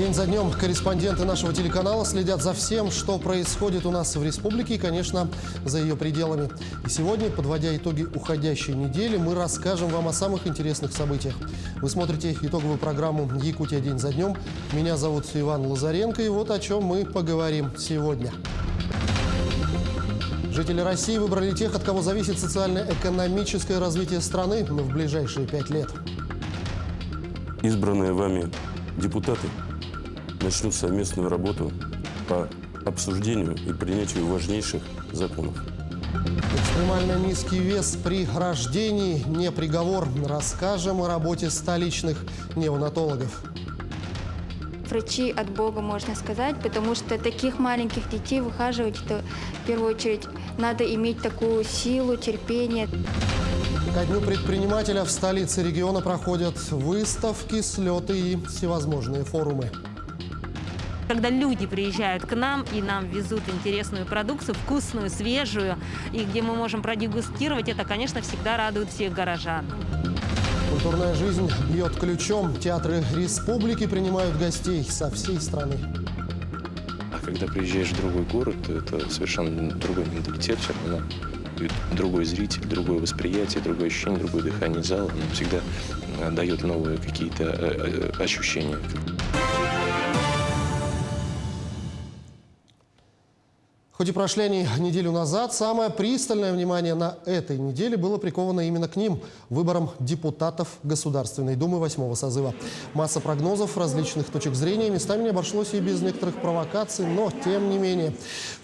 День за днем корреспонденты нашего телеканала следят за всем, что происходит у нас в республике и, конечно, за ее пределами. И сегодня, подводя итоги уходящей недели, мы расскажем вам о самых интересных событиях. Вы смотрите итоговую программу «Якутия. День за днем». Меня зовут Иван Лазаренко, и вот о чем мы поговорим сегодня. Жители России выбрали тех, от кого зависит социально-экономическое развитие страны в ближайшие 5 лет. Избранные вами депутаты начнут совместную работу по обсуждению и принятию важнейших законов. Экстремально низкий вес при рождении не приговор. Расскажем о работе столичных неонатологов. Врачи от Бога, можно сказать, потому что таких маленьких детей выхаживать, это в первую очередь надо иметь такую силу, терпение. Ко дню предпринимателя в столице региона проходят выставки, слеты и всевозможные форумы. Когда люди приезжают к нам и нам везут интересную продукцию, вкусную, свежую, и где мы можем продегустировать, это, конечно, всегда радует всех горожан. Культурная жизнь бьет ключом. Театры республики принимают гостей со всей страны. А когда приезжаешь в другой город, то это совершенно другой менталитет, другой зритель, другое восприятие, другое ощущение, другое дыхание зала. Оно всегда дает новые какие-то ощущения. Хоть и прошли они неделю назад, самое пристальное внимание на этой неделе было приковано именно к ним – выборам депутатов Государственной Думы 8-го созыва. Масса прогнозов, различных точек зрения, местами не обошлось и без некоторых провокаций, но тем не менее.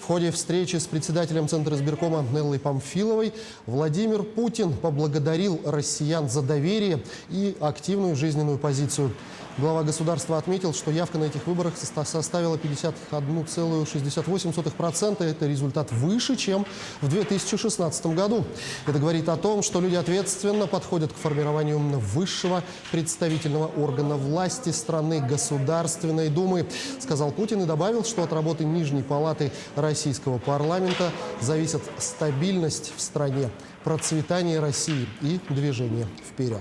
В ходе встречи с председателем Центра избиркома Неллой Памфиловой Владимир Путин поблагодарил россиян за доверие и активную жизненную позицию. Глава государства отметил, что явка на этих выборах составила 51,68%. Это результат выше, чем в 2016 году. Это говорит о том, что люди ответственно подходят к формированию высшего представительного органа власти страны – Государственной Думы, сказал Путин и добавил, что от работы Нижней палаты российского парламента зависит стабильность в стране, процветание России и движение вперед.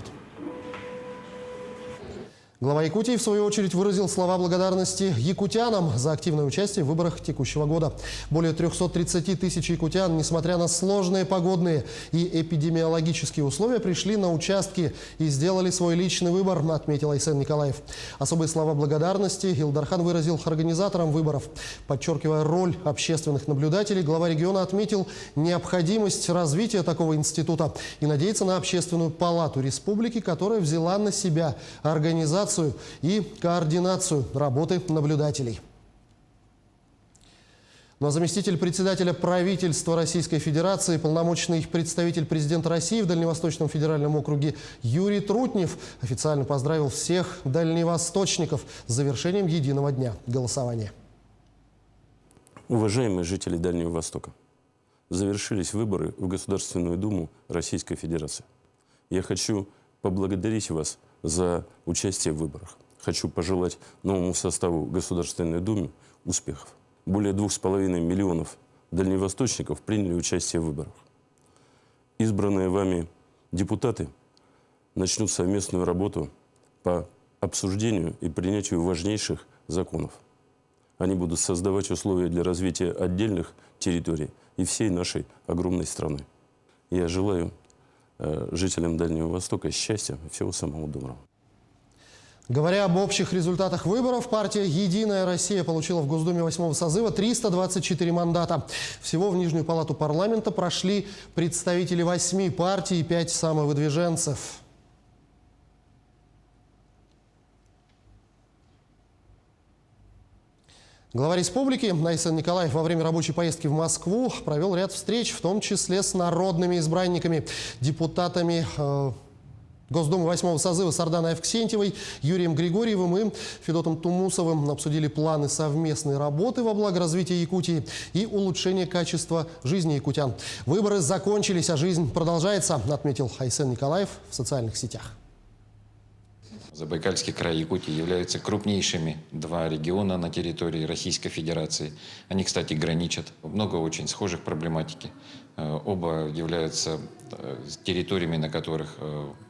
Глава Якутии, в свою очередь, выразил слова благодарности якутянам за активное участие в выборах текущего года. Более 330 тысяч якутян, несмотря на сложные погодные и эпидемиологические условия, пришли на участки и сделали свой личный выбор, отметил Айсен Николаев. Особые слова благодарности Илдархан выразил организаторам выборов. Подчеркивая роль общественных наблюдателей, глава региона отметил необходимость развития такого института и надеется на Общественную палату республики, которая взяла на себя организацию и координацию работы наблюдателей. Ну а заместитель председателя правительства Российской Федерации, полномочный представитель президента России в Дальневосточном федеральном округе Юрий Трутнев официально поздравил всех дальневосточников с завершением единого дня голосования. Уважаемые жители Дальнего Востока, завершились выборы в Государственную Думу Российской Федерации. Я хочу поблагодарить вас за участие в выборах. Хочу пожелать новому составу Государственной Думы успехов. Более 2,5 миллионов дальневосточников приняли участие в выборах. Избранные вами депутаты начнут совместную работу по обсуждению и принятию важнейших законов. Они будут создавать условия для развития отдельных территорий и всей нашей огромной страны. Я желаю жителям Дальнего Востока счастья и всего самого доброго. Говоря об общих результатах выборов, партия «Единая Россия» получила в Госдуме 8-го созыва 324 мандата. Всего в Нижнюю палату парламента прошли представители 8 партий и 5 самовыдвиженцев. Глава республики Айсен Николаев во время рабочей поездки в Москву провел ряд встреч, в том числе с народными избранниками, депутатами Госдумы 8-го созыва Сарданой Евксентьевой, Юрием Григорьевым и Федотом Тумусовым. Обсудили планы совместной работы во благо развития Якутии и улучшения качества жизни якутян. Выборы закончились, а жизнь продолжается, отметил Айсен Николаев в социальных сетях. Забайкальский край, Якутия являются крупнейшими два региона на территории Российской Федерации. Они, кстати, граничат. Много очень схожих проблематики. Оба являются территориями, на которых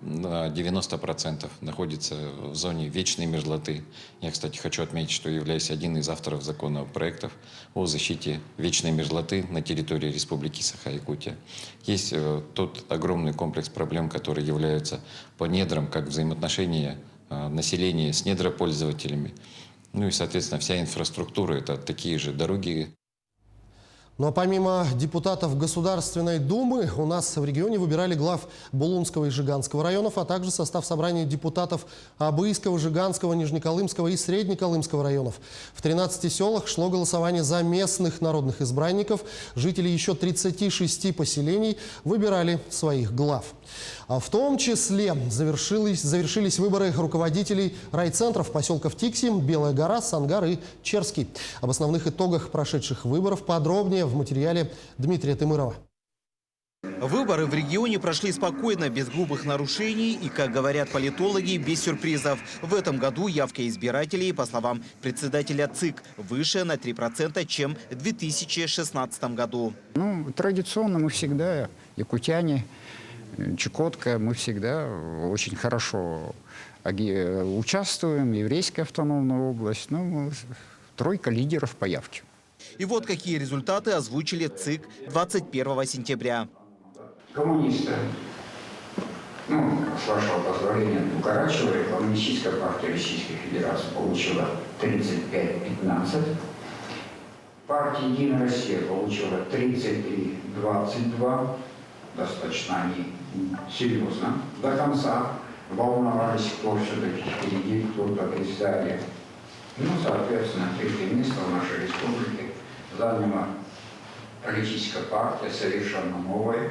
на 90% находится в зоне вечной мерзлоты. Я, кстати, хочу отметить, что являюсь один из авторов законопроектов о защите вечной мерзлоты на территории Республики Саха-Якутия. Есть тот огромный комплекс проблем, которые являются по недрам, как взаимоотношения населения с недропользователями. Ну и, соответственно, вся инфраструктура – это такие же дороги. Ну а помимо депутатов Государственной Думы, у нас в регионе выбирали глав Булунского и Жиганского районов, а также состав собрания депутатов Абыйского, Жиганского, Нижнеколымского и Среднеколымского районов. В 13 селах шло голосование за местных народных избранников. Жители еще 36 поселений выбирали своих глав. А в том числе завершились выборы руководителей райцентров поселков Тикси, Белая гора, Сангар и Черский. Об основных итогах прошедших выборов подробнее в материале Дмитрия Тымырова. Выборы в регионе прошли спокойно, без грубых нарушений и, как говорят политологи, без сюрпризов. В этом году явка избирателей, по словам председателя ЦИК, выше на 3%, чем в 2016 году. Ну, традиционно мы всегда, якутяне, Чукотка, мы всегда очень хорошо участвуем. Еврейская автономная область, ну, тройка лидеров по явке. И вот какие результаты озвучили ЦИК 21 сентября. Коммунисты, ну, с вашего позволения, укорачивая, Коммунистическая партия Российской Федерации получила 35-15. Партия «Единая Россия» получила 33-22. Достаточно они серьезно. До конца волновались, кто все-таки впереди, кто-то сзади. Ну, соответственно, третье место в нашей республике заняла политическая партия, совершенно новая.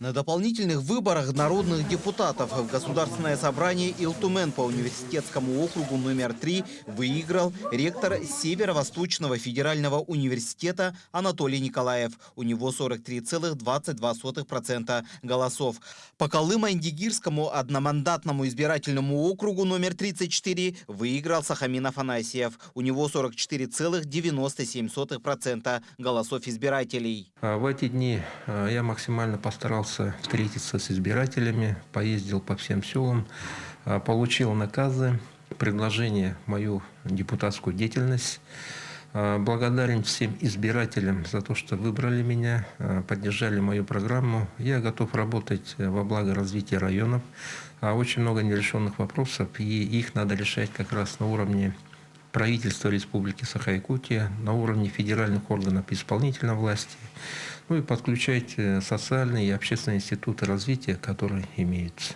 На дополнительных выборах народных депутатов в Государственное собрание Илтумен по университетскому округу номер 3 выиграл ректор Северо-Восточного федерального университета Анатолий Николаев. У него 43,22% голосов. По Колымо-Индигирскому одномандатному избирательному округу номер 34 выиграл Сахамин Афанасьев. У него 44,97% голосов избирателей. В эти дни я максимально постарался встретиться с избирателями, поездил по всем селам, получил наказы, предложение в мою депутатскую деятельность. Благодарен всем избирателям за то, что выбрали меня, поддержали мою программу. Я готов работать во благо развития районов. Очень много нерешенных вопросов, и их надо решать как раз на уровне правительства Республики Саха-Якутия, на уровне федеральных органов исполнительной власти, ну и подключать социальные и общественные институты развития, которые имеются.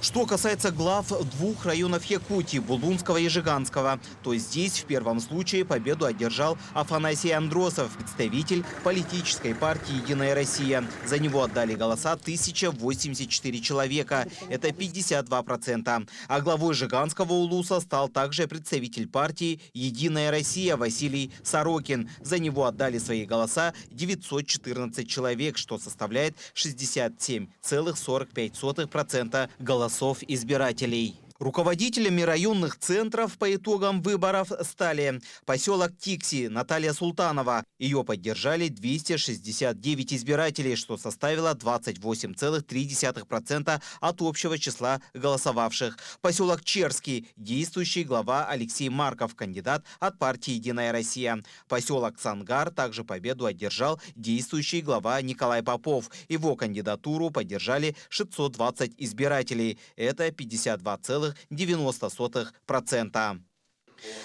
Что касается глав двух районов Якутии, Булунского и Жиганского, то здесь в первом случае победу одержал Афанасий Андросов, представитель политической партии «Единая Россия». За него отдали голоса 1084 человека, это 52%. А главой Жиганского улуса стал также представитель партии «Единая Россия» Василий Сорокин. За него отдали свои голоса 914 человек, что составляет 67,45% голосов избирателей. Руководителями районных центров по итогам выборов стали поселок Тикси Наталья Султанова. Ее поддержали 269 избирателей, что составило 28,3% от общего числа голосовавших. Поселок Черский действующий глава Алексей Марков, кандидат от партии «Единая Россия». Поселок Сангар также победу одержал действующий глава Николай Попов. Его кандидатуру поддержали 620 избирателей. Это 52,90%.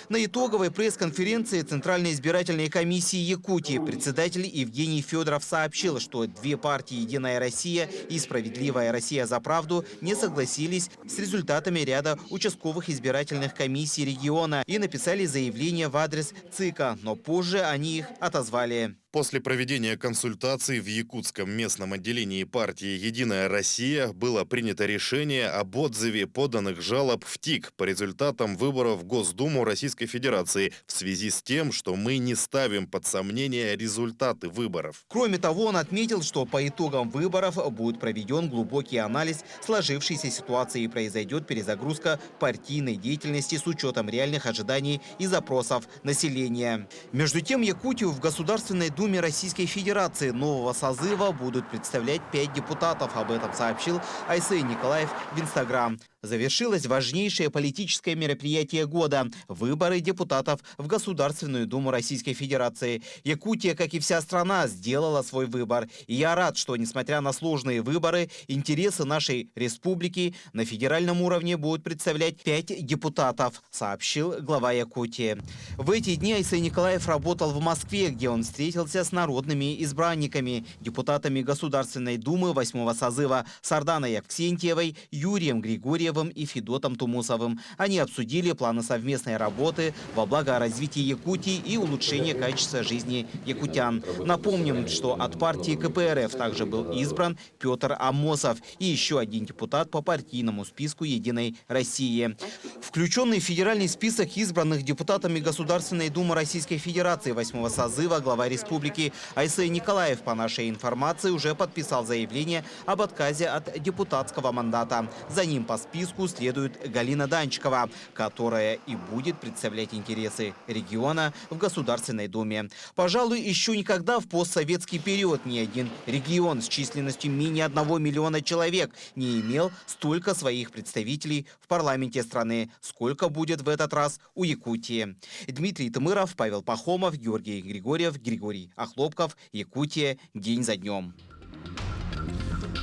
На итоговой пресс-конференции Центральной избирательной комиссии Якутии председатель Евгений Федоров сообщил, что две партии «Единая Россия» и «Справедливая Россия за правду» не согласились с результатами ряда участковых избирательных комиссий региона и написали заявление в адрес ЦИКа, но позже они их отозвали. После проведения консультаций в якутском местном отделении партии «Единая Россия» было принято решение об отзыве поданных жалоб в ТИК по результатам выборов в Госдуму Российской Федерации в связи с тем, что мы не ставим под сомнение результаты выборов. Кроме того, он отметил, что по итогам выборов будет проведен глубокий анализ сложившейся ситуации и произойдет перезагрузка партийной деятельности с учетом реальных ожиданий и запросов населения. Между тем, Якутию в Государственной Думе Думе Российской Федерации нового созыва будут представлять 5 депутатов. Об этом сообщил Айсей Николаев в Инстаграм. Завершилось важнейшее политическое мероприятие года – выборы депутатов в Государственную Думу Российской Федерации. Якутия, как и вся страна, сделала свой выбор. И я рад, что, несмотря на сложные выборы, интересы нашей республики на федеральном уровне будут представлять 5 депутатов, сообщил глава Якутии. В эти дни Айсей Николаев работал в Москве, где он встретился с народными избранниками, депутатами Государственной Думы 8-го созыва Сарданой Аксентьевой, Юрием Григорьевым и Федотом Тумусовым. Они обсудили планы совместной работы во благо развития Якутии и улучшения качества жизни якутян. Напомним, что от партии КПРФ также был избран Петр Амосов и еще один депутат по партийному списку «Единой России». Включенный в федеральный список избранных депутатами Государственной Думы Российской Федерации 8-го созыва глава республики Айсей Николаев, по нашей информации, уже подписал заявление об отказе от депутатского мандата. За ним по списку следует Галина Данчикова, которая и будет представлять интересы региона в Государственной Думе. Пожалуй, еще никогда в постсоветский период ни один регион с численностью менее 1 миллиона человек не имел столько своих представителей в парламенте страны, сколько будет в этот раз у Якутии. Дмитрий Тымыров, Павел Пахомов, Георгий Григорьев, Григорий Охлопков. Якутия. День за днем.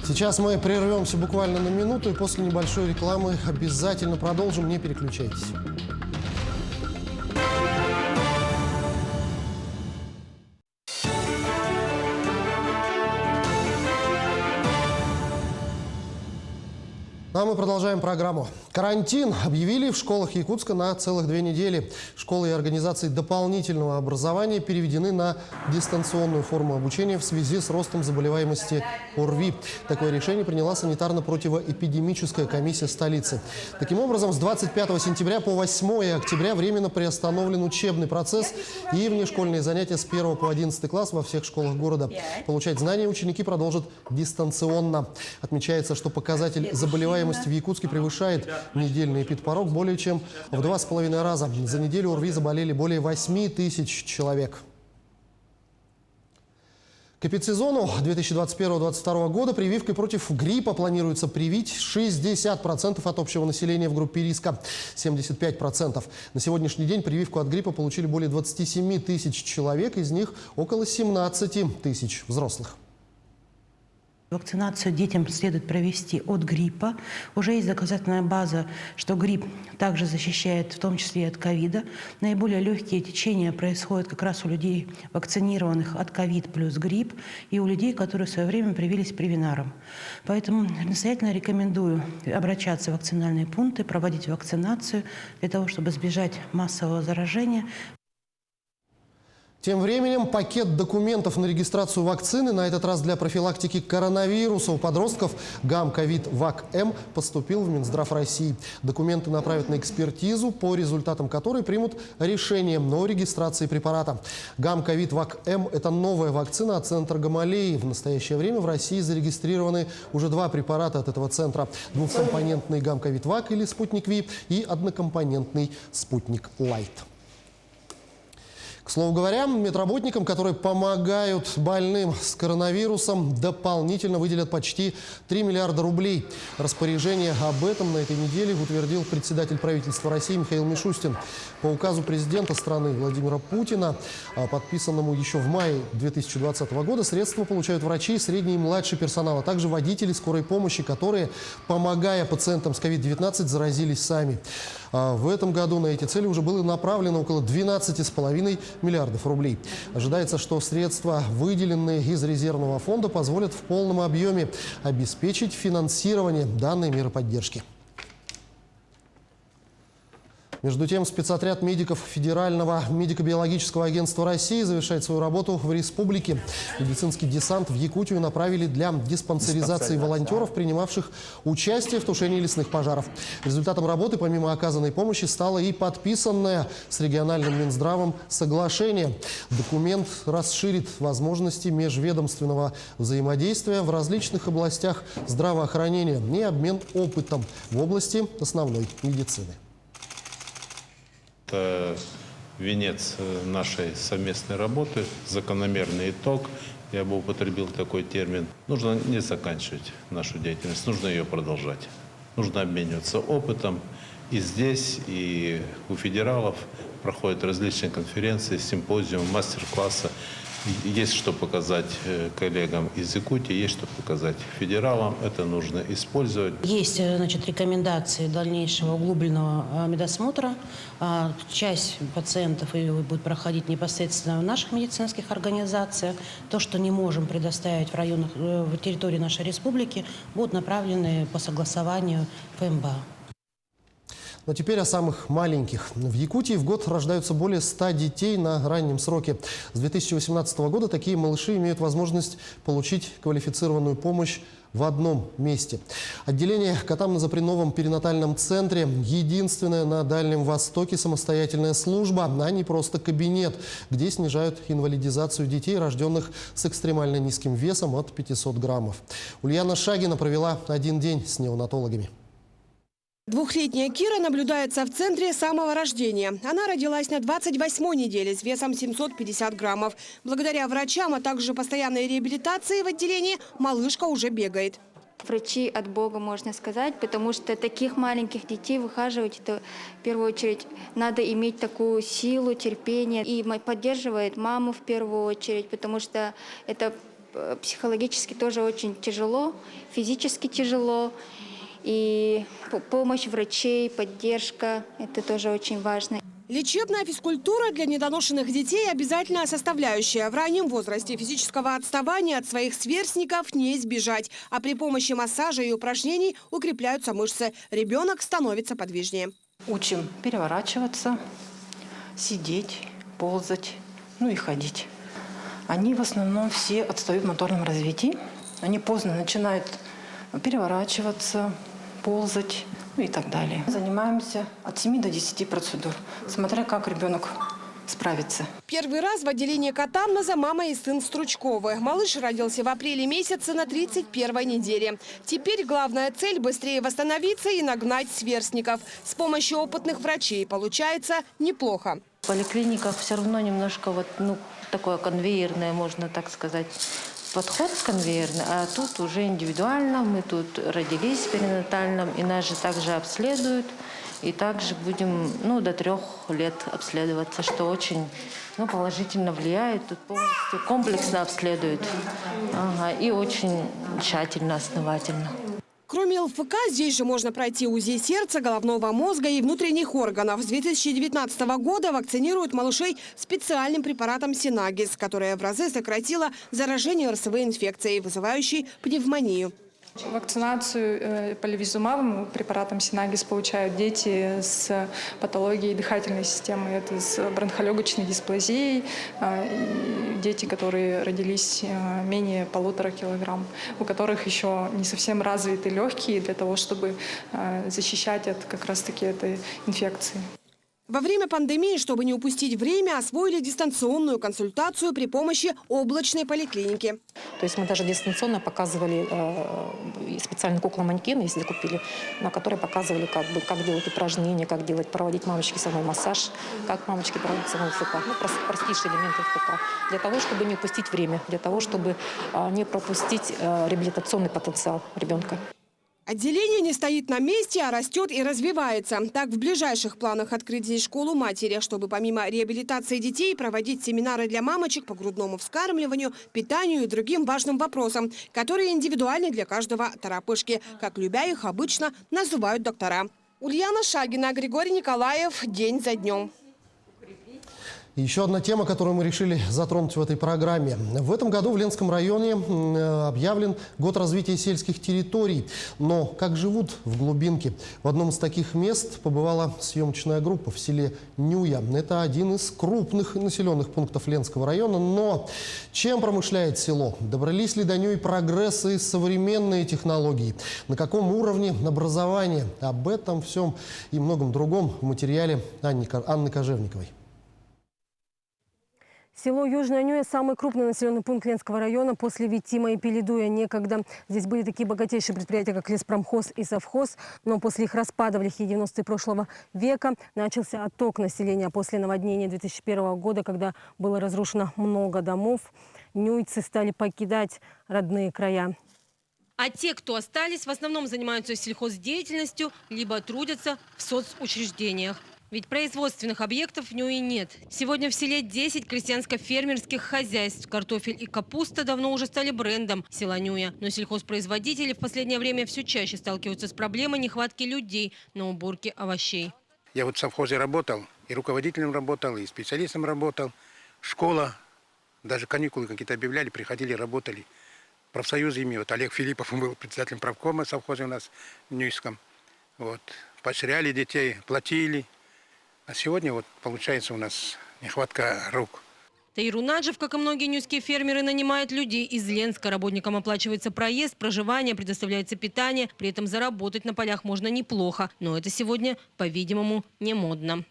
Сейчас мы прервемся буквально на минуту и после небольшой рекламы обязательно продолжим. Не переключайтесь. А мы продолжаем программу. Карантин объявили в школах Якутска на целых 2 недели. Школы и организации дополнительного образования переведены на дистанционную форму обучения в связи с ростом заболеваемости ОРВИ. Такое решение приняла санитарно-противоэпидемическая комиссия столицы. Таким образом, с 25 сентября по 8 октября временно приостановлен учебный процесс и внешкольные занятия с 1 по 11 класс во всех школах города. Получать знания ученики продолжат дистанционно. Отмечается, что показатель заболеваемости в Якутске превышает недельный эпидпорог более чем в 2,5 раза. За неделю ОРВИ заболели более 8 тысяч человек. К эпидсезону 2021-2022 года прививкой против гриппа планируется привить 60% от общего населения в группе риска, 75%. На сегодняшний день прививку от гриппа получили более 27 тысяч человек, из них около 17 тысяч взрослых. Вакцинацию детям следует провести от гриппа. Уже есть доказательная база, что грипп также защищает, в том числе и от ковида. Наиболее легкие течения происходят как раз у людей, вакцинированных от ковид плюс грипп, и у людей, которые в свое время привились привинаром. Поэтому настоятельно рекомендую обращаться в вакцинальные пункты, проводить вакцинацию для того, чтобы избежать массового заражения. Тем временем пакет документов на регистрацию вакцины, на этот раз для профилактики коронавируса у подростков ГАМ-ковид ВАК-М, поступил в Минздрав России. Документы направят на экспертизу, по результатам которой примут решение о регистрации препарата. ГАМ-ковид ВАК-М – это новая вакцина от центра Гамалеи. В настоящее время в России зарегистрированы уже 2 препарата от этого центра. Двухкомпонентный ГАМ-ковид ВАК или Спутник Ви и однокомпонентный Спутник Лайт. К слову говоря, медработникам, которые помогают больным с коронавирусом, дополнительно выделят почти 3 миллиарда рублей. Распоряжение об этом на этой неделе утвердил председатель правительства России Михаил Мишустин. По указу президента страны Владимира Путина, подписанному еще в мае 2020 года, средства получают врачи, средний и младший персонал, а также водители скорой помощи, которые, помогая пациентам с COVID-19, заразились сами. В этом году на эти цели уже было направлено около 12,5 миллиардов рублей. Ожидается, что средства, выделенные из резервного фонда, позволят в полном объеме обеспечить финансирование данной меры поддержки. Между тем, спецотряд медиков Федерального медико-биологического агентства России завершает свою работу в республике. Медицинский десант в Якутию направили для диспансеризации волонтеров, принимавших участие в тушении лесных пожаров. Результатом работы, помимо оказанной помощи, стало и подписанное с региональным Минздравом соглашение. Документ расширит возможности межведомственного взаимодействия в различных областях здравоохранения и обмен опытом в области основной медицины. Это венец нашей совместной работы, закономерный итог. Я бы употребил такой термин. Нужно не заканчивать нашу деятельность, нужно ее продолжать. Нужно обмениваться опытом. И здесь, и у федералов проходят различные конференции, симпозиумы, мастер-классы. Есть что показать коллегам из Якутии, есть что показать федералам. Это нужно использовать. Есть, значит, рекомендации дальнейшего углубленного медосмотра. Часть пациентов будет проходить непосредственно в наших медицинских организациях. То, что не можем предоставить в районах, в территории нашей республики, будут направлены по согласованию в МБА. Но теперь о самых маленьких. В Якутии в год рождаются более 100 детей на раннем сроке. С 2018 года такие малыши имеют возможность получить квалифицированную помощь в одном месте. Отделение Катамно-Запреновом перинатальном центре – единственная на Дальнем Востоке самостоятельная служба, а не просто кабинет, где снижают инвалидизацию детей, рожденных с экстремально низким весом от 500 граммов. Ульяна Шагина провела один день с неонатологами. Двухлетняя Кира наблюдается в центре с самого рождения. Она родилась на 28-й неделе с весом 750 граммов. Благодаря врачам, а также постоянной реабилитации в отделении малышка уже бегает. Врачи от Бога, можно сказать, потому что таких маленьких детей выхаживать, это в первую очередь надо иметь такую силу, терпение. И поддерживает маму в первую очередь, потому что это психологически тоже очень тяжело, физически тяжело. И помощь врачей, поддержка – это тоже очень важно. Лечебная физкультура для недоношенных детей – обязательная составляющая. В раннем возрасте физического отставания от своих сверстников не избежать. А при помощи массажа и упражнений укрепляются мышцы. Ребенок становится подвижнее. Учим переворачиваться, сидеть, ползать, ну и ходить. Они в основном все отстают в моторном развитии. Они поздно начинают переворачиваться, ползать, ну и так далее. Занимаемся от 7 до 10 процедур, смотря как ребенок справится. Первый раз в отделении Катамноза мама и сын Стручковы. Малыш родился в апреле месяце на 31-й неделе. Теперь главная цель – быстрее восстановиться и нагнать сверстников. С помощью опытных врачей получается неплохо. В поликлиниках все равно немножко такое конвейерное, можно так сказать, подход конвейерный, а тут уже индивидуально. Мы тут родились в перинатальном, и нас же также обследуют. И также будем до 3 лет обследоваться, что очень положительно влияет. Тут полностью комплексно обследуют. И очень тщательно, основательно. Кроме ЛФК, здесь же можно пройти УЗИ сердца, головного мозга и внутренних органов. С 2019 года вакцинируют малышей специальным препаратом Синагис, которое в разы сократило заражение РСВ инфекцией, вызывающей пневмонию. Вакцинацию поливизумабом, препаратом Синагис, получают дети с патологией дыхательной системы. Это с бронхолегочной дисплазией, дети, которые родились менее 1,5 килограмм, у которых еще не совсем развиты легкие для того, чтобы защищать от как раз-таки этой инфекции. Во время пандемии, чтобы не упустить время, освоили дистанционную консультацию при помощи облачной поликлиники. То есть мы даже дистанционно показывали специальный кукла-манекен, если купили, на которой показывали, как делать упражнения, как проводить мамочке самой массаж, как мамочке проводить самой ЛФК. Простейшие элементы ЛФК. Для того, чтобы не упустить время, для того, чтобы не пропустить реабилитационный потенциал ребенка. Отделение не стоит на месте, а растет и развивается. Так, в ближайших планах открыть здесь школу матери, чтобы помимо реабилитации детей проводить семинары для мамочек по грудному вскармливанию, питанию и другим важным вопросам, которые индивидуальны для каждого торопышки, как любя их обычно называют доктора. Ульяна Шагина, Григорий Николаев. День за днем. Еще одна тема, которую мы решили затронуть в этой программе. В этом году в Ленском районе объявлен год развития сельских территорий. Но как живут в глубинке? В одном из таких мест побывала съемочная группа в селе Нюя. Это один из крупных населенных пунктов Ленского района. Но чем промышляет село? Добрались ли до Нюи прогрессы и современные технологии? На каком уровне образования? Об этом всем и многом другом в материале Анны Кожевниковой. Село Южная Нюя – самый крупный населенный пункт Ленского района после Витима и Пеледуя. Некогда здесь были такие богатейшие предприятия, как леспромхоз и совхоз. Но после их распада в лихие 90-е прошлого века начался отток населения. После наводнения 2001 года, когда было разрушено много домов, нюйцы стали покидать родные края. А те, кто остались, в основном занимаются сельхоздеятельностью, либо трудятся в соцучреждениях. Ведь производственных объектов в Нюе нет. Сегодня в селе 10 крестьянско-фермерских хозяйств. Картофель и капуста давно уже стали брендом села Нюя. Но сельхозпроизводители в последнее время все чаще сталкиваются с проблемой нехватки людей на уборке овощей. Я вот в совхозе работал, и руководителем работал, и специалистом работал. Школа, даже каникулы какие-то объявляли, приходили, работали. Профсоюз ими. Вот Олег Филиппов был председателем правкома совхоза у нас в Нюйском. Вот. Поощряли детей, платили. А сегодня вот получается у нас нехватка рук. Таир Унаджев, как и многие нюйские фермеры, нанимает людей из Ленска. Работникам оплачивается проезд, проживание, предоставляется питание. При этом заработать на полях можно неплохо. Но это сегодня, по-видимому, не модно.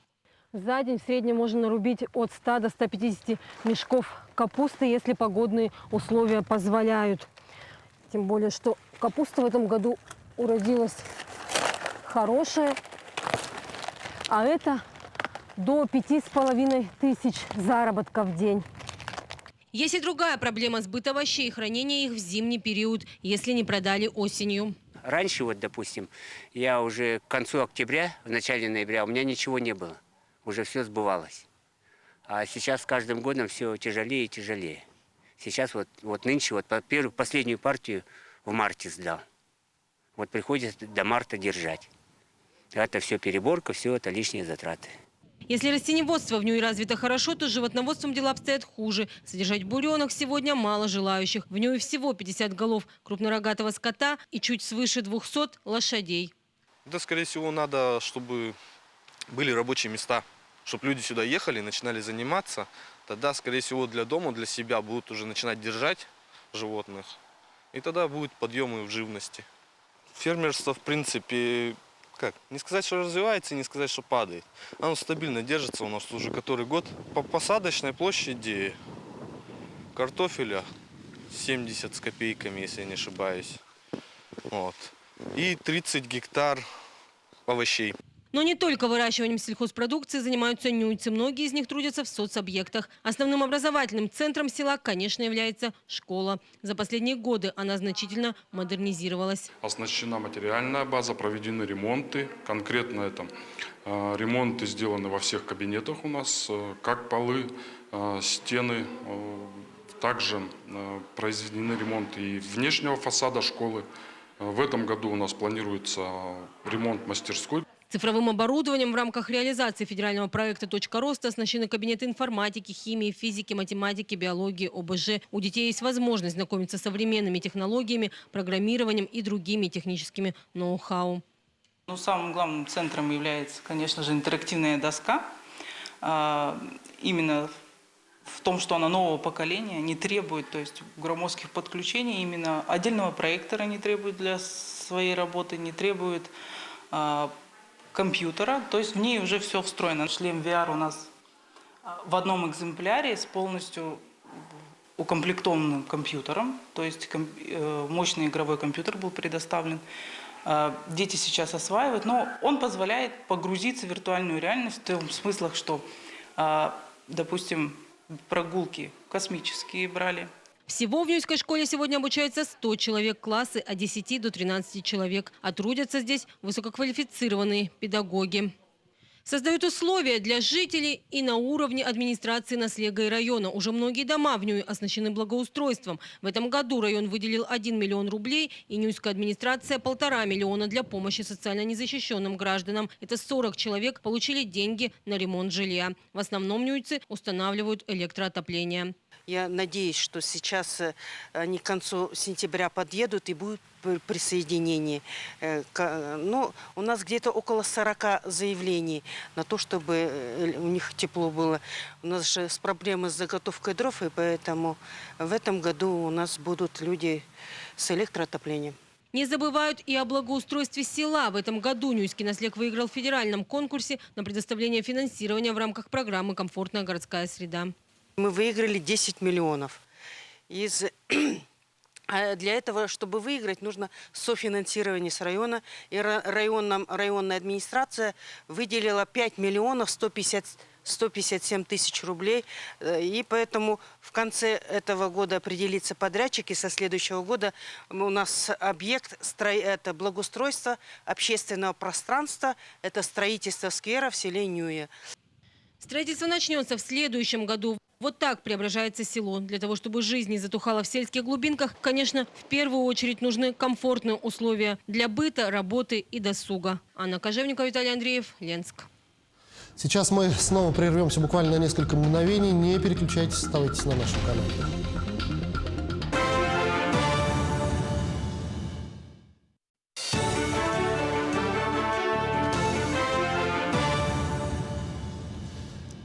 За день в среднем можно нарубить от 100 до 150 мешков капусты, если погодные условия позволяют. Тем более, что капуста в этом году уродилась хорошая. А это до 5500 заработка в день. Есть и другая проблема – сбыт овощей и хранения их в зимний период, если не продали осенью. Раньше, вот, допустим, я уже к концу октября, в начале ноября у меня ничего не было. Уже все сбывалось. А сейчас с каждым годом все тяжелее и тяжелее. Сейчас вот нынче вот последнюю партию в марте сдал. Вот приходится до марта держать. Это все переборка, все это лишние затраты. Если растениеводство в Нюе развито хорошо, то с животноводством дела обстоят хуже. Содержать буренок сегодня мало желающих. В Нюе всего 50 голов крупнорогатого скота и чуть свыше 200 лошадей. Да, скорее всего, надо, чтобы были рабочие места, чтобы люди сюда ехали, начинали заниматься. Тогда, скорее всего, для дома, для себя будут уже начинать держать животных. И тогда будет подъемы в живности. Фермерство, в принципе, не сказать, что развивается, не сказать, что падает. Оно стабильно держится у нас уже который год. По посадочной площади картофеля 70 с копейками, если я не ошибаюсь. Вот. И 30 гектар овощей. Но не только выращиванием сельхозпродукции занимаются нюйцы. Многие из них трудятся в соцобъектах. Основным образовательным центром села, конечно, является школа. За последние годы она значительно модернизировалась. Оснащена материальная база, проведены ремонты. Конкретно это ремонты сделаны во всех кабинетах у нас, как полы, стены. Также произведены ремонты и внешнего фасада школы. В этом году у нас планируется ремонт мастерской. Цифровым оборудованием в рамках реализации федерального проекта «Точка роста» оснащены кабинеты информатики, химии, физики, математики, биологии, ОБЖ. У детей есть возможность знакомиться с современными технологиями, программированием и другими техническими ноу-хау. Самым главным центром является, конечно же, интерактивная доска. Именно в том, что она нового поколения, не требует, то есть громоздких подключений, именно отдельного проектора не требует для своей работы, не требует компьютера, то есть в ней уже все встроено. Шлем VR у нас в одном экземпляре с полностью укомплектованным компьютером, то есть мощный игровой компьютер был предоставлен. Дети сейчас осваивают, но он позволяет погрузиться в виртуальную реальность в том смысле, что, допустим, прогулки космические брали. Всего в Нюйской школе сегодня обучается 100 человек, классы от 10 до 13 человек. А трудятся здесь высококвалифицированные педагоги. Создают условия для жителей и на уровне администрации Наслега и района. Уже многие дома в Нюе оснащены благоустройством. В этом году район выделил 1 миллион рублей и Нюйская администрация 1,5 миллиона для помощи социально незащищенным гражданам. Это 40 человек получили деньги на ремонт жилья. В основном нюйцы устанавливают электроотопление. Я надеюсь, что сейчас они к концу сентября подъедут и будет присоединение. Но у нас где-то около 40 заявлений на то, чтобы у них тепло было. У нас же проблемы с заготовкой дров, и поэтому в этом году у нас будут люди с электроотоплением. Не забывают и о благоустройстве села. В этом году Нюйский Наслег выиграл в федеральном конкурсе на предоставление финансирования в рамках программы «Комфортная городская среда». Мы выиграли 10 миллионов. А для этого, чтобы выиграть, нужно софинансирование с района. И районная администрация выделила 5 миллионов 157 тысяч рублей. И поэтому в конце этого года определится подрядчик. И со следующего года у нас объект – это благоустройство общественного пространства, это строительство сквера в селе Нюя. Строительство начнется в следующем году. Вот так преображается село. Для того, чтобы жизнь не затухала в сельских глубинках, конечно, в первую очередь нужны комфортные условия для быта, работы и досуга. Анна Кожевникова, Виталий Андреев, Ленск. Сейчас мы снова прервемся буквально на несколько мгновений. Не переключайтесь, оставайтесь на нашем канале.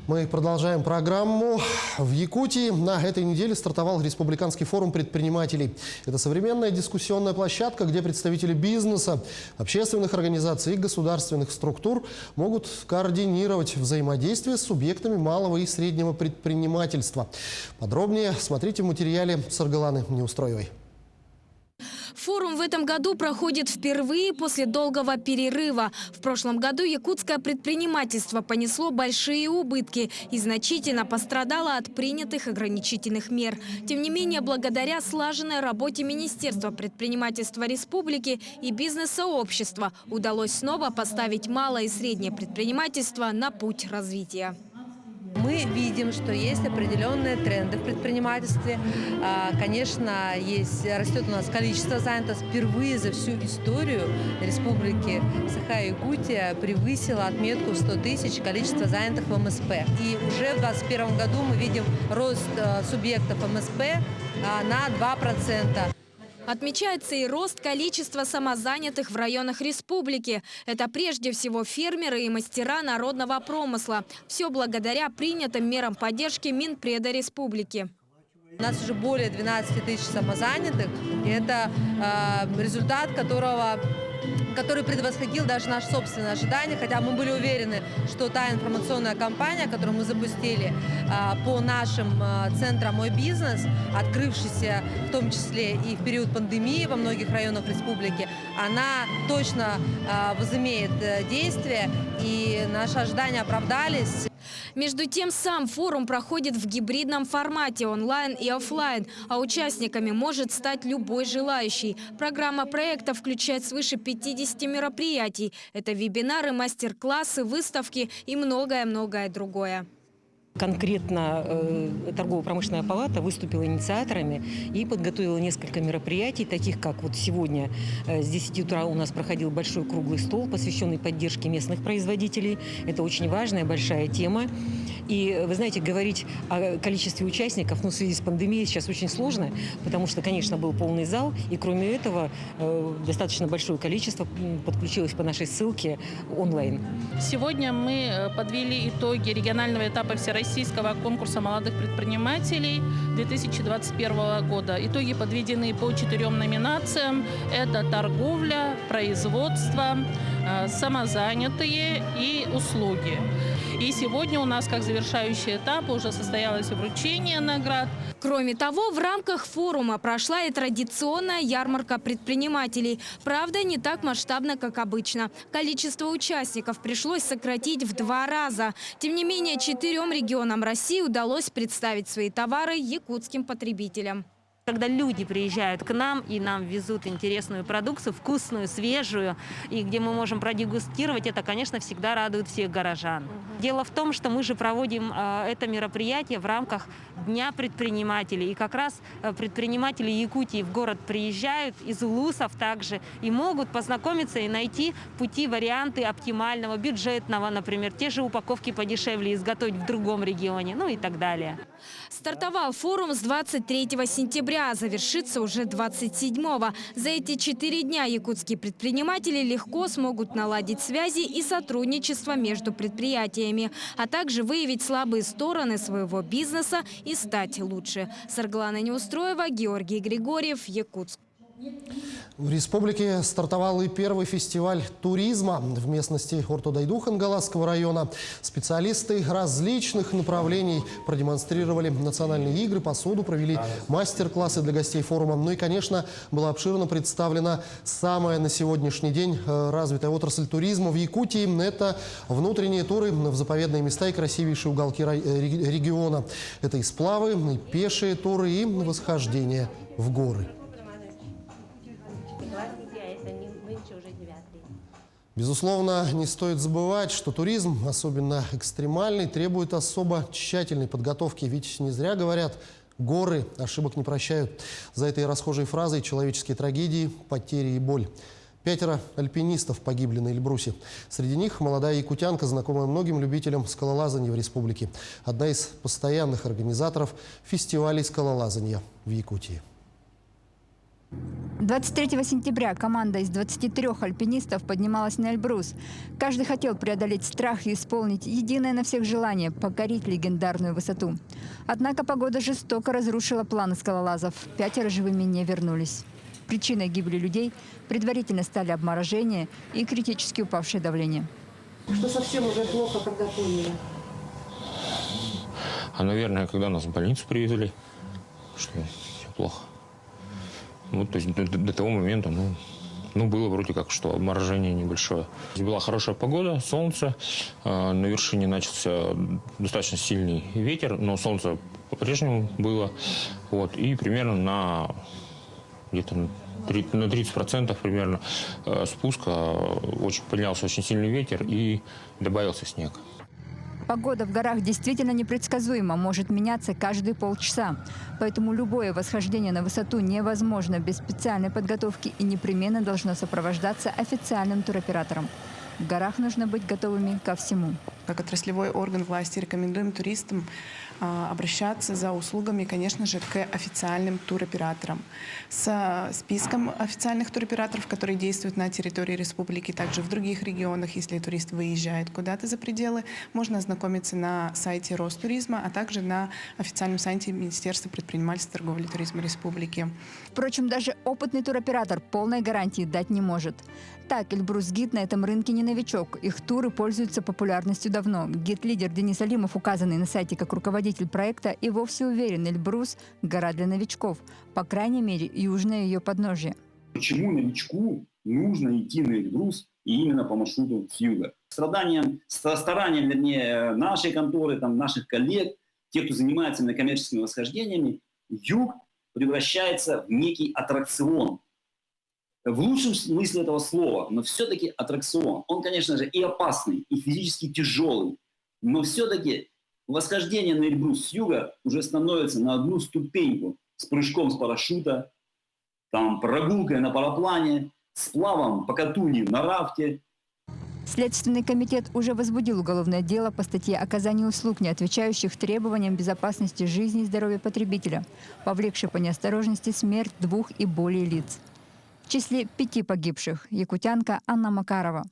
Мы продолжаем программу. В Якутии на этой неделе стартовал Республиканский форум предпринимателей. Это современная дискуссионная площадка, где представители бизнеса, общественных организаций и государственных структур могут координировать взаимодействие с субъектами малого и среднего предпринимательства. Подробнее смотрите в материале Саргаланы Неустроевой. Форум в этом году проходит впервые после долгого перерыва. В прошлом году якутское предпринимательство понесло большие убытки и значительно пострадало от принятых ограничительных мер. Тем не менее, благодаря слаженной работе Министерства предпринимательства республики и бизнес-сообщества удалось снова поставить малое и среднее предпринимательство на путь развития. Мы видим, что есть определенные тренды в предпринимательстве. Конечно, растет у нас количество занятых. Впервые за всю историю Республики Саха-Якутия превысила отметку в 100 тысяч количество занятых в МСП. И уже в 2021 году мы видим рост субъектов МСП на 2%. Отмечается и рост количества самозанятых в районах республики. Это прежде всего фермеры и мастера народного промысла. Все благодаря принятым мерам поддержки Минпреда республики. У нас уже более 12 тысяч самозанятых. И это результат, который предвосходил даже наши собственные ожидания, хотя мы были уверены, что та информационная кампания, которую мы запустили по нашим центрам «Мой бизнес», открывшийся в том числе и в период пандемии во многих районах республики, она точно возымеет действие, и наши ожидания оправдались. Между тем, сам форум проходит в гибридном формате онлайн и офлайн, а участниками может стать любой желающий. Программа проекта включает свыше 50 мероприятий. Это вебинары, мастер-классы, выставки и многое-многое другое. Конкретно торгово-промышленная палата выступила инициаторами и подготовила несколько мероприятий, таких как вот сегодня с 10 утра у нас проходил большой круглый стол, посвященный поддержке местных производителей. Это очень важная, большая тема. И, вы знаете, говорить о количестве участников в связи с пандемией сейчас очень сложно, потому что, конечно, был полный зал, и кроме этого достаточно большое количество подключилось по нашей ссылке онлайн. Сегодня мы подвели итоги регионального этапа Всероссийского конкурса молодых предпринимателей 2021 года. Итоги подведены по 4 номинациям. Это торговля, производство, самозанятые и услуги. И сегодня у нас, как завершающий этап, уже состоялось вручение наград. Кроме того, в рамках форума прошла и традиционная ярмарка предпринимателей. Правда, не так масштабно, как обычно. Количество участников пришлось сократить в 2 раза. Тем не менее, 4 регионам России удалось представить свои товары якутским потребителям. Когда люди приезжают к нам и нам везут интересную продукцию, вкусную, свежую, и где мы можем продегустировать, это, конечно, всегда радует всех горожан. Дело в том, что мы же проводим это мероприятие в рамках Дня предпринимателей. И как раз предприниматели Якутии в город приезжают, из улусов также, и могут познакомиться и найти пути, варианты оптимального, бюджетного, например, те же упаковки подешевле изготовить в другом регионе, ну и так далее. Стартовал форум с 23 сентября, завершится уже 27-го. За эти 4 дня якутские предприниматели легко смогут наладить связи и сотрудничество между предприятиями, а также выявить слабые стороны своего бизнеса и стать лучше. Саргалана Неустроева, Георгий Григорьев, Якутск. В республике стартовал и первый фестиваль туризма в местности Ортодайду Галасского района. Специалисты различных направлений продемонстрировали национальные игры, посуду, провели мастер-классы для гостей форума. Ну и, конечно, была обширно представлена самая на сегодняшний день развитая отрасль туризма в Якутии. Это внутренние туры в заповедные места и красивейшие уголки региона. Это и сплавы, и пешие туры, и восхождение в горы. Безусловно, не стоит забывать, что туризм, особенно экстремальный, требует особо тщательной подготовки. Ведь не зря говорят, горы ошибок не прощают. За этой расхожей фразой человеческие трагедии, потери и боль. 5 альпинистов погибли на Эльбрусе. Среди них молодая якутянка, знакомая многим любителям скалолазания в республике. Одна из постоянных организаторов фестивалей скалолазания в Якутии. 23 сентября команда из 23 альпинистов поднималась на Эльбрус. Каждый хотел преодолеть страх и исполнить единое на всех желание – покорить легендарную высоту. Однако погода жестоко разрушила планы скалолазов. 5 живыми не вернулись. Причиной гибели людей предварительно стали обморожение и критически упавшее давление. Что совсем уже плохо, когда поняли? Наверное, когда нас в больницу привезли, что все плохо. Ну, то есть до того момента, было вроде как, что обморожение небольшое. Была хорошая погода, солнце. На вершине начался достаточно сильный ветер, но солнце по-прежнему было. Вот, и примерно где-то на 30% примерно спуска поднялся очень сильный ветер и добавился снег. Погода в горах действительно непредсказуема, может меняться каждые полчаса. Поэтому любое восхождение на высоту невозможно без специальной подготовки и непременно должно сопровождаться официальным туроператором. В горах нужно быть готовыми ко всему. Как отраслевой орган власти рекомендуем туристам обращаться за услугами, конечно же, к официальным туроператорам. С списком официальных туроператоров, которые действуют на территории республики, также в других регионах, если турист выезжает куда-то за пределы, можно ознакомиться на сайте Ростуризма, а также на официальном сайте Министерства предпринимательства, торговли и туризма республики. Впрочем, даже опытный туроператор полной гарантии дать не может. Так, Эльбрус-гид на этом рынке не новичок. Их туры пользуются популярностью давно. Гид-лидер Денис Алимов, указанный на сайте как руководитель проекта, и вовсе уверен, Эльбрус – гора для новичков. По крайней мере, южное ее подножие. Почему новичку нужно идти на Эльбрус и именно по маршруту с юга? Старанием, вернее, нашей конторы, наших коллег, тех, кто занимается коммерческими восхождениями, юг превращается в некий аттракцион. В лучшем смысле этого слова, но все-таки аттракцион. Он, конечно же, и опасный, и физически тяжелый, но все-таки восхождение на Эльбрус с юга уже становится на одну ступеньку с прыжком с парашюта, прогулкой на параплане, сплавом по Катуни на рафте. Следственный комитет уже возбудил уголовное дело по статье «Оказание услуг, не отвечающих требованиям безопасности жизни и здоровья потребителя», повлекшей по неосторожности смерть 2 и более лиц. В числе 5 погибших – якутянка Анна Макарова.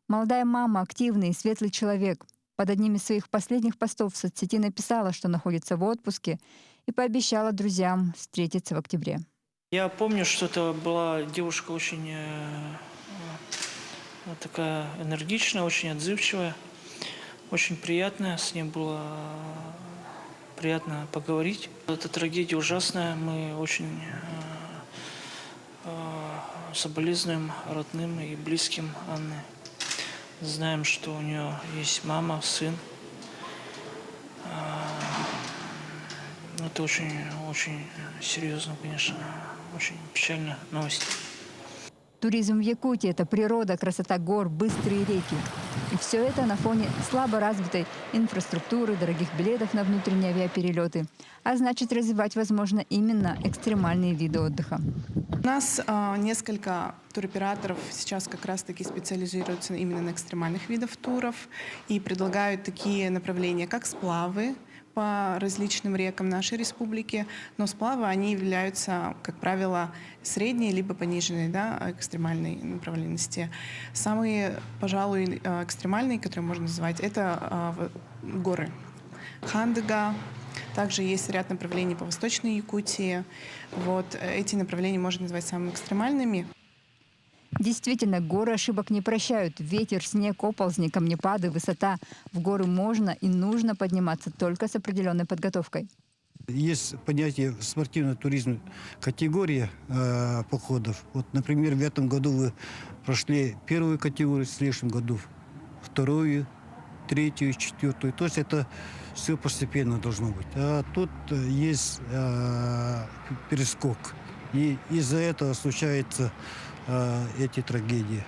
Молодая мама, активный и светлый человек. Под одним из своих последних постов в соцсети написала, что находится в отпуске, и пообещала друзьям встретиться в октябре. Я помню, что это была девушка очень такая энергичная, очень отзывчивая, очень приятная. С ней было приятно поговорить. Эта трагедия ужасная. Мы очень соболезнуем родным и близким Анны. Знаем, что у нее есть мама, сын. Это очень серьезно, конечно, очень печальная новость. Туризм в Якутии – это природа, красота гор, быстрые реки. И все это на фоне слабо развитой инфраструктуры, дорогих билетов на внутренние авиаперелеты. А значит, развивать возможно именно экстремальные виды отдыха. У нас несколько туроператоров сейчас как раз-таки специализируются именно на экстремальных видах туров и предлагают такие направления, как сплавы по различным рекам нашей республики, но сплавы, они являются, как правило, средней либо пониженной, экстремальной направленности. Самые, пожалуй, экстремальные, которые можно назвать, это горы. Хандыга. Также есть ряд направлений по Восточной Якутии. Эти направления можно назвать самыми экстремальными. Действительно, горы ошибок не прощают. Ветер, снег, оползни, камнепады, высота. В горы можно и нужно подниматься только с определенной подготовкой. Есть понятие спортивного туризма, категория походов. Вот, например, в этом году вы прошли первую категорию, в следующем году вторую, третью, четвертую. То есть это все постепенно должно быть. А тут есть перескок. И из-за этого случаются эти трагедии.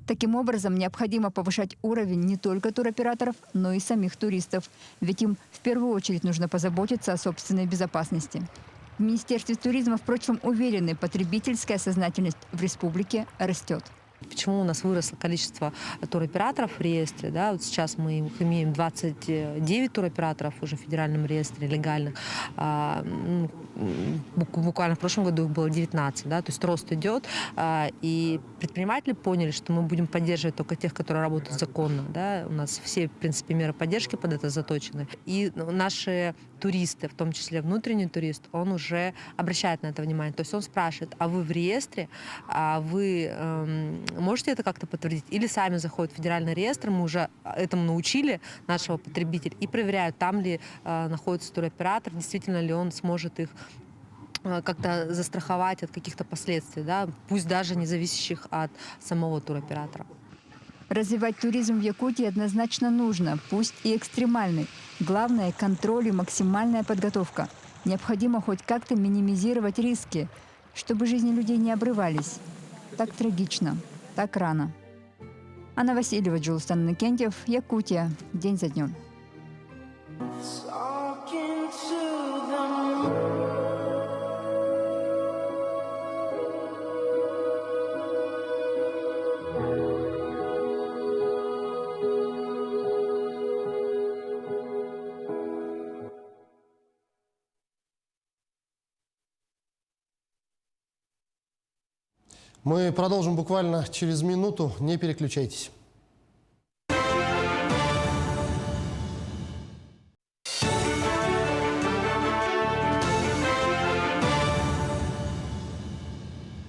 Таким образом, необходимо повышать уровень не только туроператоров, но и самих туристов. Ведь им в первую очередь нужно позаботиться о собственной безопасности. В Министерстве туризма, впрочем, уверены, потребительская сознательность в республике растет. Почему у нас выросло количество туроператоров в реестре? Да? Вот сейчас мы имеем 29 туроператоров уже в федеральном реестре легальных. Буквально в прошлом году их было 19. Да? То есть рост идет. И предприниматели поняли, что мы будем поддерживать только тех, которые работают законно. Да? У нас все, в принципе, меры поддержки под это заточены. И наши туристы, в том числе внутренний турист, он уже обращает на это внимание. То есть он спрашивает, а вы в реестре? А вы можете это как-то подтвердить? Или сами заходят в федеральный реестр, мы уже этому научили нашего потребителя, и проверяют, там ли находится туроператор, действительно ли он сможет их как-то застраховать от каких-то последствий, да? Пусть даже не зависящих от самого туроператора. Развивать туризм в Якутии однозначно нужно, пусть и экстремальный. Главное – контроль и максимальная подготовка. Необходимо хоть как-то минимизировать риски, чтобы жизни людей не обрывались. Так трагично, так рано. Анна Васильева, Джулстан Иннокентьев, Якутия. День за днем. Мы продолжим буквально через минуту. Не переключайтесь.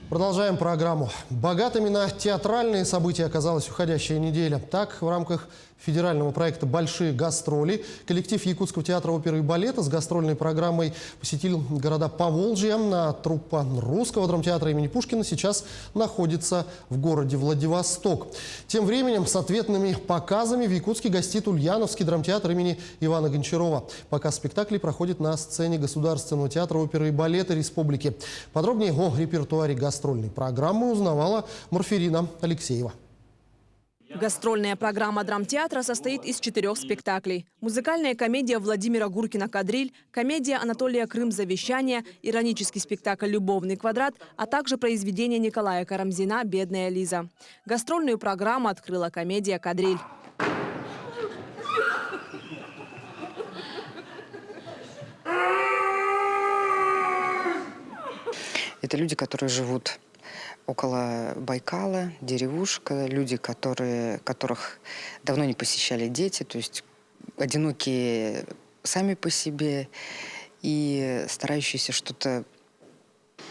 Продолжаем программу. Богатыми на театральные события оказалась уходящая неделя. Так, в рамках федерального проекта «Большие гастроли» коллектив Якутского театра оперы и балета с гастрольной программой посетил города Поволжья. А труппа Русского драмтеатра имени Пушкина сейчас находится в городе Владивосток. Тем временем с ответными показами в Якутске гостит Ульяновский драмтеатр имени Ивана Гончарова. Показ спектаклей проходит на сцене Государственного театра оперы и балета Республики. Подробнее о репертуаре гастрольной программы узнавала Морфирина Алексеева. Гастрольная программа драмтеатра состоит из 4 спектаклей. Музыкальная комедия Владимира Гуркина «Кадриль», комедия Анатолия Крым «Завещание», иронический спектакль «Любовный квадрат», а также произведение Николая Карамзина «Бедная Лиза». Гастрольную программу открыла комедия «Кадриль». Это люди, которые живут около Байкала, деревушка, люди, которых давно не посещали дети, то есть одинокие сами по себе и старающиеся что-то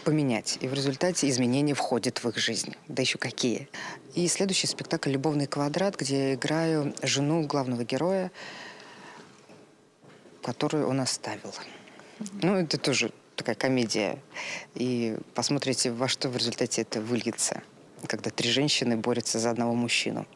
поменять. И в результате изменения входят в их жизнь. Да еще какие. И следующий спектакль «Любовный квадрат», где я играю жену главного героя, которую он оставил. Ну, это тоже такая комедия. И посмотрите, во что в результате это выльется, когда 3 женщины борются за одного мужчину.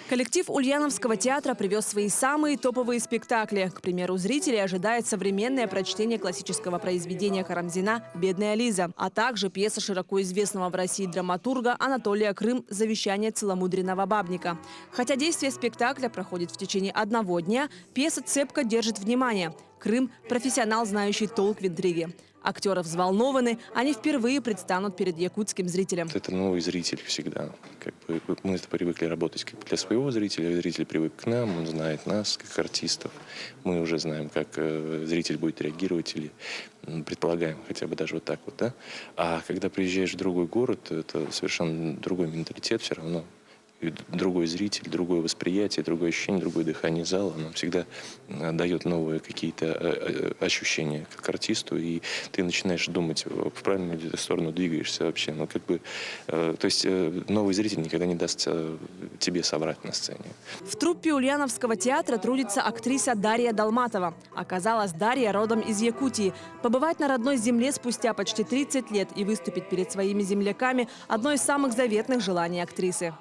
Коллектив Ульяновского театра привез свои самые топовые спектакли. К примеру, зрителей ожидает современное прочтение классического произведения Карамзина «Бедная Лиза», а также пьеса широко известного в России драматурга Анатолия Крым «Завещание целомудренного бабника». Хотя действие спектакля проходит в течение 1 дня, пьеса цепко держит внимание. Крым – профессионал, знающий толк в интриге. Актеры взволнованы, они впервые предстанут перед якутским зрителем. Это новый зритель всегда. Мы привыкли работать для своего зрителя, зритель привык к нам, он знает нас, как артистов. Мы уже знаем, как зритель будет реагировать или предполагаем хотя бы даже вот так вот. Да? А когда приезжаешь в другой город, это совершенно другой менталитет все равно. И другой зритель, другое восприятие, другое ощущение, другое дыхание зала. Нам всегда дает новые какие-то ощущения как артисту, и ты начинаешь думать, в правильную ли ты сторону двигаешься вообще. Ну, как бы, то есть новый зритель никогда не даст тебе соврать на сцене. В труппе Ульяновского театра трудится актриса Дарья Долматова. Оказалось, Дарья родом из Якутии. Побывать на родной земле спустя почти 30 лет и выступить перед своими земляками – одно из самых заветных желаний актрисы.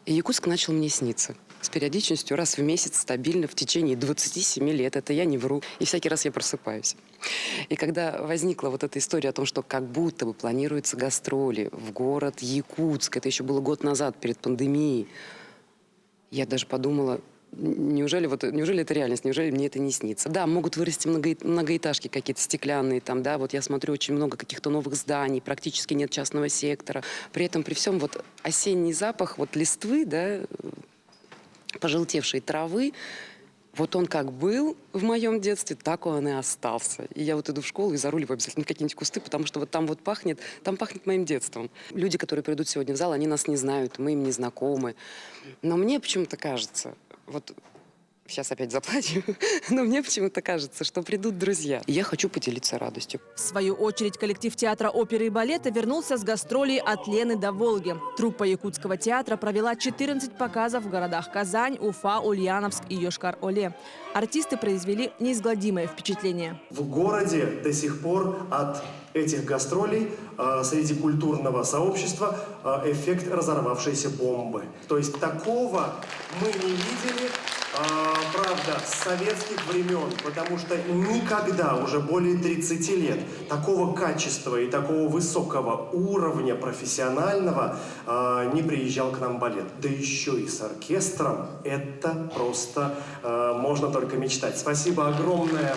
И Якутск начал мне сниться. С периодичностью раз в месяц, стабильно, в течение 27 лет. Это я не вру. И всякий раз я просыпаюсь. И когда возникла вот эта история о том, что как будто бы планируются гастроли в город Якутск, это еще было год назад, перед пандемией, я даже подумала, неужели это реальность, неужели мне это не снится? Да, могут вырасти многоэтажки какие-то стеклянные, там, да, вот я смотрю очень много каких-то новых зданий, практически нет частного сектора. При этом, при всем, вот осенний запах вот листвы, да, пожелтевшей травы, вот он как был в моем детстве, так он и остался. И я вот иду в школу и заруливаю обязательно какие-нибудь кусты, потому что вот там пахнет моим детством. Люди, которые придут сегодня в зал, они нас не знают, мы им не знакомы. Но мне почему-то кажется, вот сейчас опять заплачу, но мне почему-то кажется, что придут друзья. И я хочу поделиться радостью. В свою очередь коллектив театра оперы и балета вернулся с гастролей от Лены до Волги. Труппа Якутского театра провела 14 показов в городах Казань, Уфа, Ульяновск и Йошкар-Оле. Артисты произвели неизгладимое впечатление. В городе до сих пор от этих гастролей среди культурного сообщества эффект разорвавшейся бомбы. То есть такого мы не видели, правда, с советских времен, потому что никогда, уже более 30 лет, такого качества и такого высокого уровня профессионального не приезжал к нам балет. Да еще и с оркестром. Это просто можно только мечтать. Спасибо огромное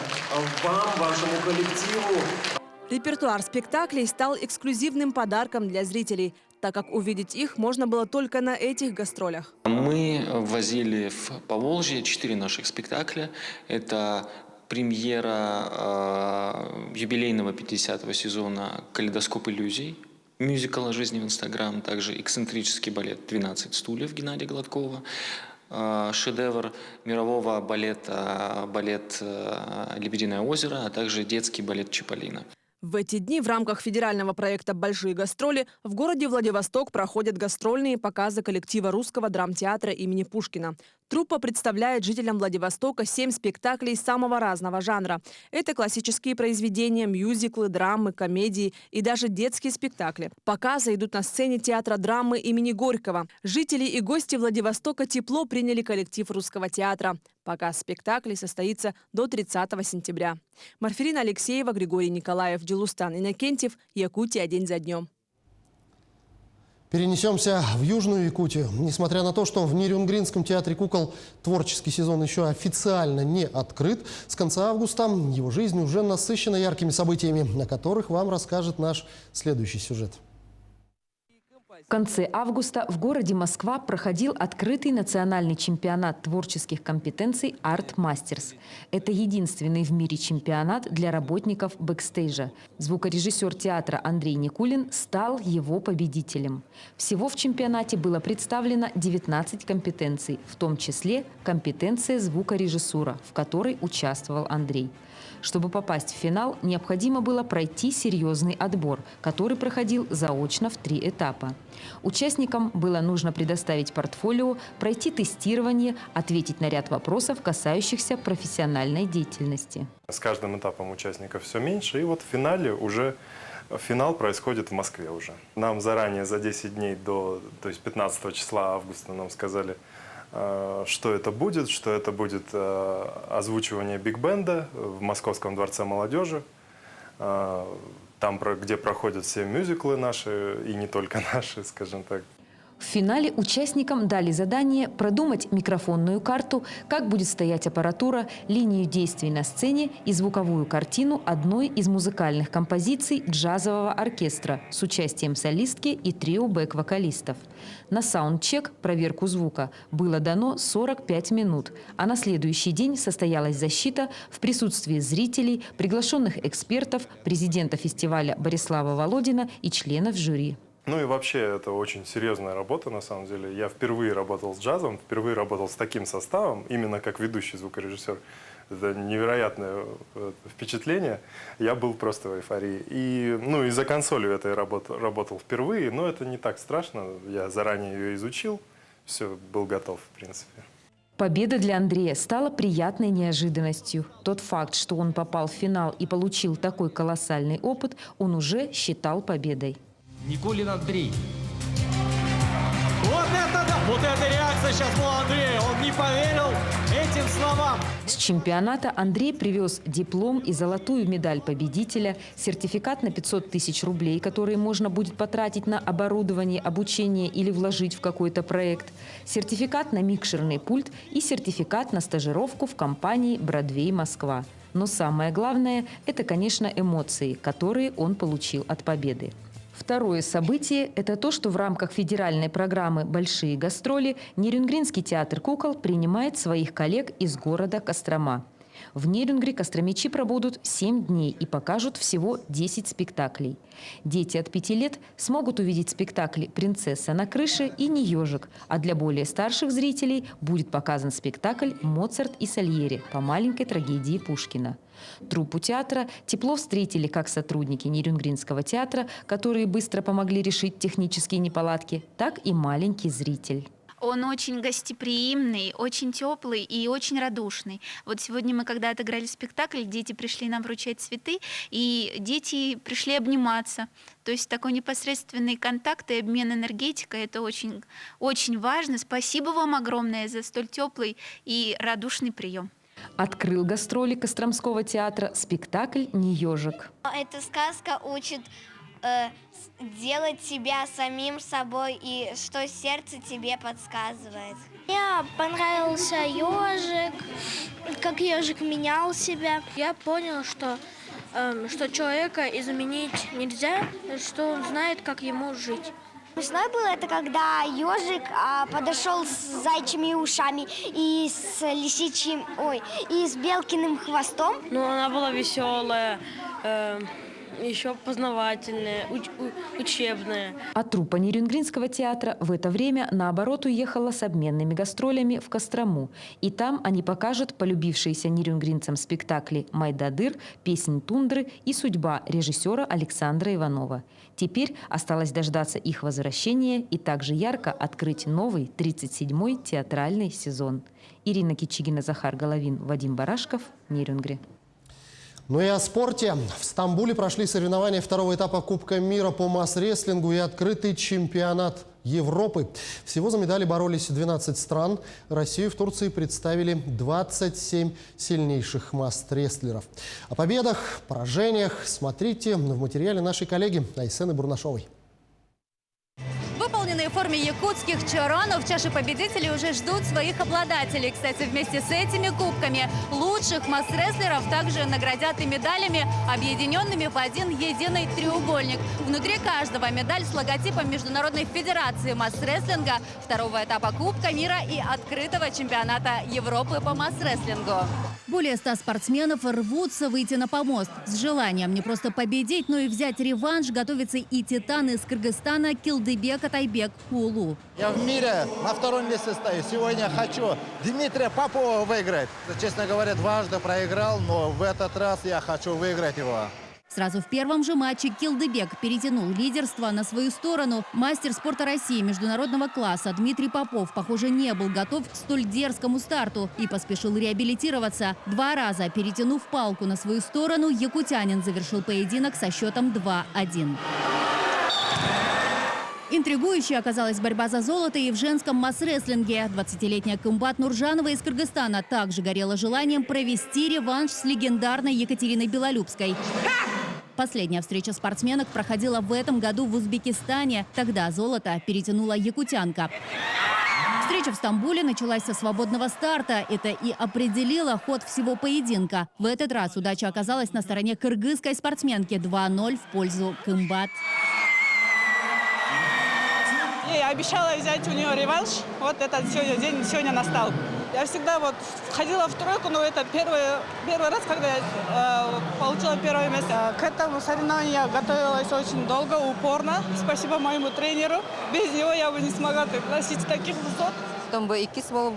вам, вашему коллективу. Репертуар спектаклей стал эксклюзивным подарком для зрителей, так как увидеть их можно было только на этих гастролях. Мы возили в Поволжье 4 наших спектакля. Это премьера юбилейного 50-го сезона «Калейдоскоп иллюзий», мюзикл о жизни в Инстаграм, также эксцентрический балет «12 стульев» Геннадия Гладкова, шедевр мирового балета, балет «Лебединое озеро», а также детский балет «Чиполлино». В эти дни в рамках федерального проекта «Большие гастроли» в городе Владивосток проходят гастрольные показы коллектива Русского драмтеатра имени Пушкина. Труппа представляет жителям Владивостока 7 спектаклей самого разного жанра. Это классические произведения, мюзиклы, драмы, комедии и даже детские спектакли. Показы идут на сцене театра драмы имени Горького. Жители и гости Владивостока тепло приняли коллектив Русского театра. Показ спектаклей состоится до 30 сентября. Марферина Алексеева, Григорий Николаев, Джилустан Иннокентьев. Якутия день за днем. Перенесемся в Южную Якутию. Несмотря на то, что в Нерюнгринском театре кукол творческий сезон еще официально не открыт, с конца августа его жизнь уже насыщена яркими событиями, о которых вам расскажет наш следующий сюжет. В конце августа в городе Москва проходил открытый национальный чемпионат творческих компетенций «Арт Мастерс». Это единственный в мире чемпионат для работников бэкстейджа. Звукорежиссер театра Андрей Никулин стал его победителем. Всего в чемпионате было представлено 19 компетенций, в том числе компетенция звукорежиссура, в которой участвовал Андрей. Чтобы попасть в финал, необходимо было пройти серьезный отбор, который проходил заочно в 3 этапа. Участникам было нужно предоставить портфолио, пройти тестирование, ответить на ряд вопросов, касающихся профессиональной деятельности. С каждым этапом участников все меньше, и вот в финале уже финал происходит в Москве уже. Нам заранее за 10 дней то есть 15 числа августа нам сказали, что это будет озвучивание биг-бенда в Московском дворце молодежи, там, где проходят все мюзиклы наши, и не только наши, скажем так. В финале участникам дали задание продумать микрофонную карту, как будет стоять аппаратура, линию действий на сцене и звуковую картину одной из музыкальных композиций джазового оркестра с участием солистки и трио бэк-вокалистов. На саундчек, проверку звука, было дано 45 минут, а на следующий день состоялась защита в присутствии зрителей, приглашенных экспертов, президента фестиваля Борислава Володина и членов жюри. Ну и вообще это очень серьезная работа на самом деле. Я впервые работал с джазом, впервые работал с таким составом, именно как ведущий звукорежиссер. Это невероятное впечатление. Я был просто в эйфории. И за консолью этой работал впервые, но это не так страшно. Я заранее ее изучил, все, был готов, в принципе. Победа для Андрея стала приятной неожиданностью. Тот факт, что он попал в финал и получил такой колоссальный опыт, он уже считал победой. Никулин Андрей. Вот это да! Вот эта реакция сейчас была Андрея. Он не поверил этим словам. С чемпионата Андрей привез диплом и золотую медаль победителя, сертификат на 500 тысяч рублей, которые можно будет потратить на оборудование, обучение или вложить в какой-то проект, сертификат на микшерный пульт и сертификат на стажировку в компании «Бродвей Москва». Но самое главное – это, конечно, эмоции, которые он получил от победы. Второе событие – это то, что в рамках федеральной программы «Большие гастроли» Нерюнгринский театр кукол принимает своих коллег из города Кострома. В Нерюнгре костромичи пробудут 7 дней и покажут всего 10 спектаклей. Дети от 5 лет смогут увидеть спектакли «Принцесса на крыше» и «Не ежик», а для более старших зрителей будет показан спектакль «Моцарт и Сальери» по маленькой трагедии Пушкина. Труппу театра тепло встретили как сотрудники Нерюнгринского театра, которые быстро помогли решить технические неполадки, так и маленький зритель. Он очень гостеприимный, очень теплый и очень радушный. Вот сегодня мы, когда отыграли спектакль, дети пришли нам вручать цветы, и дети пришли обниматься. То есть такой непосредственный контакт и обмен энергетикой – это очень, очень важно. Спасибо вам огромное за столь теплый и радушный прием. Открыл гастроли Костромского театра спектакль «Не ежик». Эта сказка учит делать себя самим собой и что сердце тебе подсказывает. Мне понравился ежик, как ежик менял себя. Я понял, что человека изменить нельзя, что он знает, как ему жить. Смешное было это, когда ежик подошел с зайчими ушами и с лисичьим, и с белкиным хвостом. Ну, она была веселая, еще познавательная, учебная. А труппа Нерюнгринского театра в это время, наоборот, уехала с обменными гастролями в Кострому. И там они покажут полюбившиеся нерюнгринцам спектакли «Майдадыр», «Песнь тундры» и «Судьба» режиссера Александра Иванова. Теперь осталось дождаться их возвращения и также ярко открыть новый 37-й театральный сезон. Ирина Кичигина, Захар Головин, Вадим Барашков, Нерюнгри. Ну и о спорте. В Стамбуле прошли соревнования второго этапа Кубка мира по масс-рестлингу и открытый чемпионат Европы. Всего за медали боролись 12 стран. Россию в Турции представили 27 сильнейших масс-рестлеров. О победах, поражениях смотрите в материале нашей коллеги Айсены Бурнашовой. Выполненные в форме якутских чаранов чаши победителей уже ждут своих обладателей. Кстати, вместе с этими кубками лучших масс-рестлеров также наградят и медалями, объединенными в один единый треугольник. Внутри каждого медаль с логотипом Международной федерации масс-рестлинга, второго этапа Кубка мира и открытого чемпионата Европы по масс-рестлингу. Более 100 спортсменов рвутся выйти на помост. С желанием не просто победить, но и взять реванш готовится и титан из Кыргызстана Килдыбек Атайбек Кулу. Я в мире на втором месте стою. Сегодня хочу Дмитрия Попова выиграть. Честно говоря, дважды проиграл, но в этот раз я хочу выиграть его. Сразу в первом же матче Килдыбек перетянул лидерство на свою сторону. Мастер спорта России международного класса Дмитрий Попов, похоже, не был готов к столь дерзкому старту и поспешил реабилитироваться. 2 раза перетянув палку на свою сторону, якутянин завершил поединок со счетом 2-1. Интригующей оказалась борьба за золото и в женском масс-рестлинге. 20-летняя Кымбат Нуржанова из Кыргызстана также горела желанием провести реванш с легендарной Екатериной Белолюбской. Последняя встреча спортсменок проходила в этом году в Узбекистане. Тогда золото перетянула якутянка. Встреча в Стамбуле началась со свободного старта. Это и определило ход всего поединка. В этот раз удача оказалась на стороне кыргызской спортсменки. 2-0 в пользу Кымбат. Я обещала взять у нее реванш. Вот этот день сегодня настал. Я всегда вот ходила в тройку, но это первый раз, когда я получила первое место. К этому соревнованию я готовилась очень долго, упорно. Спасибо моему тренеру. Без него я бы не смогла достичь таких высот.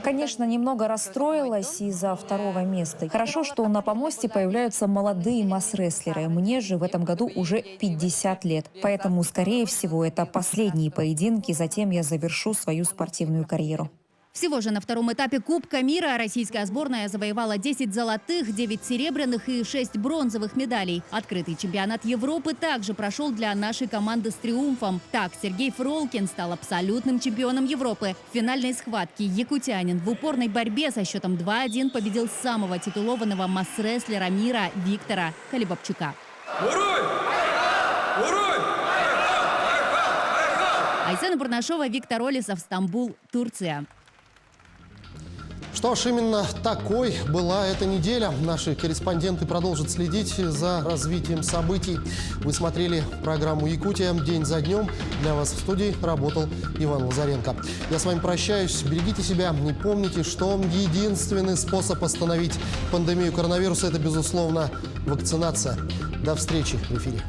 Конечно, немного расстроилась из-за второго места. Хорошо, что на помосте появляются молодые масс-рестлеры. Мне же в этом году уже 50 лет. Поэтому, скорее всего, это последние поединки. Затем я завершу свою спортивную карьеру. Всего же на втором этапе Кубка мира российская сборная завоевала 10 золотых, 9 серебряных и 6 бронзовых медалей. Открытый чемпионат Европы также прошел для нашей команды с триумфом. Так, Сергей Фролкин стал абсолютным чемпионом Европы. В финальной схватке якутянин в упорной борьбе со счетом 2-1 победил самого титулованного масс-рестлера мира Виктора Колебовчука. Айсена Бурнашова, Виктор Олесов, Стамбул, Турция. Что ж, именно такой была эта неделя. Наши корреспонденты продолжат следить за развитием событий. Вы смотрели программу «Якутия. День за днем». Для вас в студии работал Иван Лазаренко. Я с вами прощаюсь. Берегите себя и помните, что единственный способ остановить пандемию коронавируса – это, безусловно, вакцинация. До встречи в эфире.